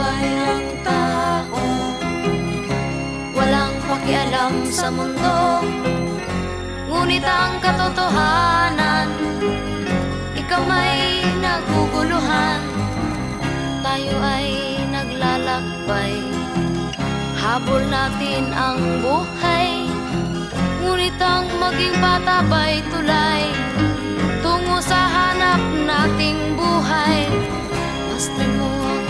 patnubay ang tao, walang pakialam sa mundo. Ngunit ang katotohanan, ikaw may naguguluhan. Tayo ay naglalakbay, habol natin ang buhay. Ngunit ang maging bata ba'y tulay tungo sa hanap nating buhay. Basta mo